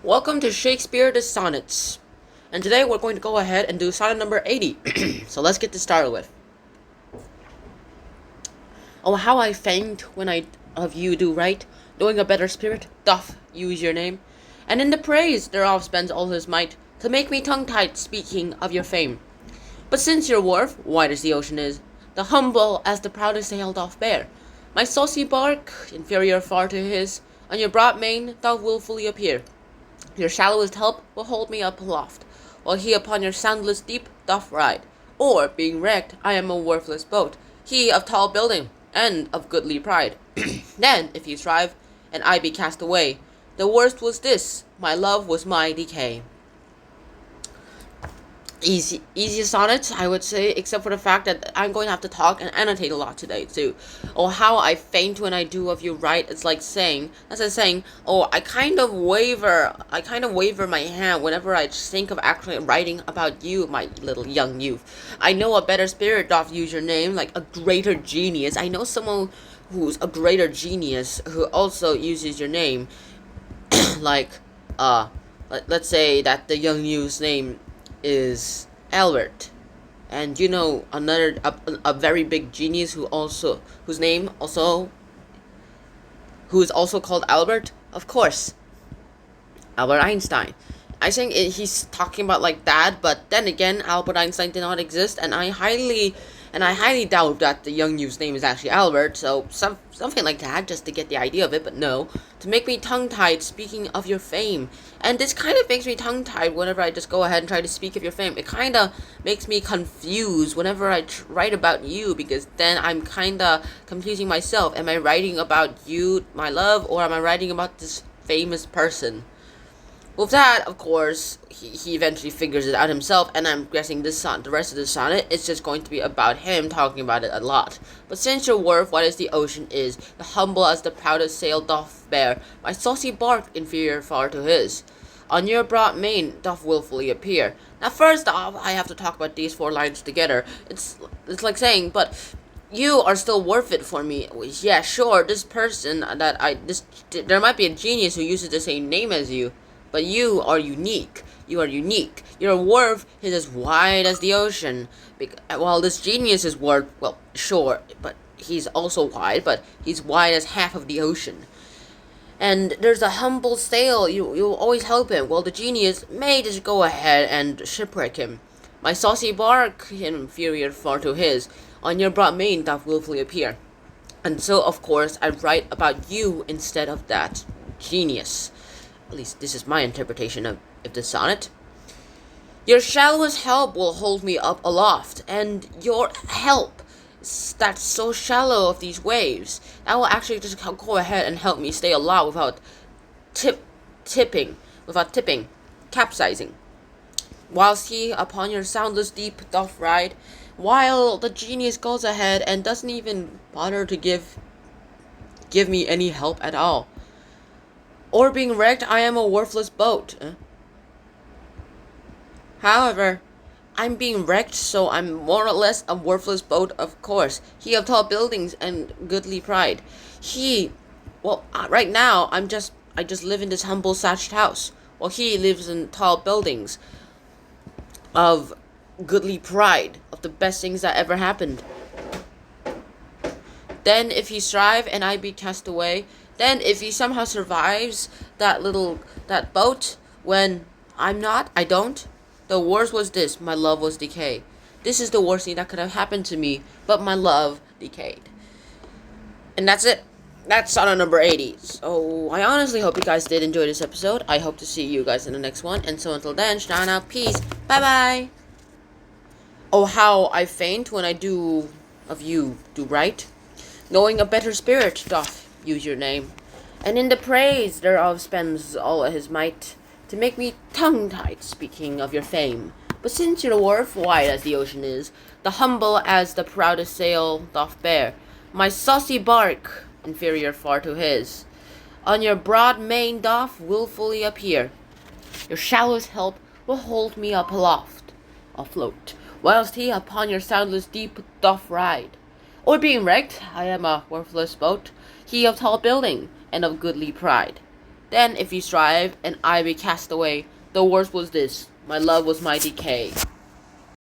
Welcome to Shakespeare the Sonnets. And today we're going to go ahead and do sonnet number 80. So let's get this started with. Oh, how I faint when I of you do right, knowing a better spirit doth use your name, and in the praise thereof spends all his might, to make me tongue-tied speaking of your fame. But since your wharf, wide as the ocean is, the humble as the proudest sail doth bear, my saucy bark, inferior far to his, on your broad main doth wilfully appear. Your shallowest help will hold me up aloft, while he upon your soundless deep doth ride. Or, being wrecked, I am a worthless boat, he of tall building, and of goodly pride. Then, if you strive, and I be cast away, the worst was this, my love was my decay. Easy sonnets, I would say, except for the fact that I'm going to have to talk and annotate a lot today too. Oh, how I faint when I do of you right. It's like saying, oh, I kind of waver my hand whenever I think of actually writing about you, my little young youth. I know a better spirit doth use your name, like a greater genius. I know someone who's a greater genius who also uses your name, like, let's say that the young youth's name is Albert, and you know another a very big genius who is also called Albert, of course, Albert Einstein. I think he's talking about like that, but then again, Albert Einstein did not exist, and I highly doubt that the young youth's name is actually Albert. So something like that, just to get the idea of it. But no, to make me tongue-tied speaking of your fame, and this kind of makes me tongue-tied whenever I just go ahead and try to speak of your fame. It kind of makes me confused whenever I write about you, because then I'm kind of confusing myself. Am I writing about you, my love, or am I writing about this famous person? With that, of course, he eventually figures it out himself, and I'm guessing the rest of the sonnet is just going to be about him talking about it a lot. But since your wharf wide as the ocean is, the humble as the proudest sail doth bear, my saucy bark inferior far to his, on your broad main doth wilfully appear. Now first off, I have to talk about these 4 lines together. It's like saying, but you are still worth it for me. Yeah, sure, there might be a genius who uses the same name as you, but you are unique. You are unique. Your worth is as wide as the ocean. While this genius is worth, well, sure, but he's also wide, but he's wide as half of the ocean. And there's a humble sail, you'll always help him, while the genius may just go ahead and shipwreck him. My saucy bark, inferior far to his, on your broad main doth wilfully appear. And so, of course, I write about you instead of that genius. At least this is my interpretation of the sonnet. Your shallowest help will hold me up aloft, and your help that's so shallow of these waves, that will actually just go ahead and help me stay aloft without tipping, capsizing. Whilst he upon your soundless deep doth ride, while the genius goes ahead and doesn't even bother to give me any help at all. Or being wrecked, I am a worthless boat. However, I'm being wrecked, so I'm more or less a worthless boat, of course. He of tall buildings and goodly pride. Right now, I just live in this humble thatched house, while he lives in tall buildings of goodly pride, of the best things that ever happened. Then if he strive and I be cast away, then if he somehow survives that boat when I don't, the worst was this, my love was decay. This is the worst thing that could have happened to me, but my love decayed. And that's it. That's sonnet number 80. So I honestly hope you guys did enjoy this episode. I hope to see you guys in the next one. And so until then, shine out, peace, bye bye. Oh, how I faint when I do of you do right, knowing a better spirit doth use your name, and in the praise thereof spends all his might, to make me tongue-tied speaking of your fame. But since your wharf wide as the ocean is, the humble as the proudest sail doth bear, my saucy bark inferior far to his, on your broad main doth wilfully appear. Your shallowest help will hold me up aloft, afloat, whilst he upon your soundless deep doth ride. Or being wrecked, I am a worthless boat, he of tall building and of goodly pride. Then if you strive, and I be cast away, the worst was this, my love was my decay.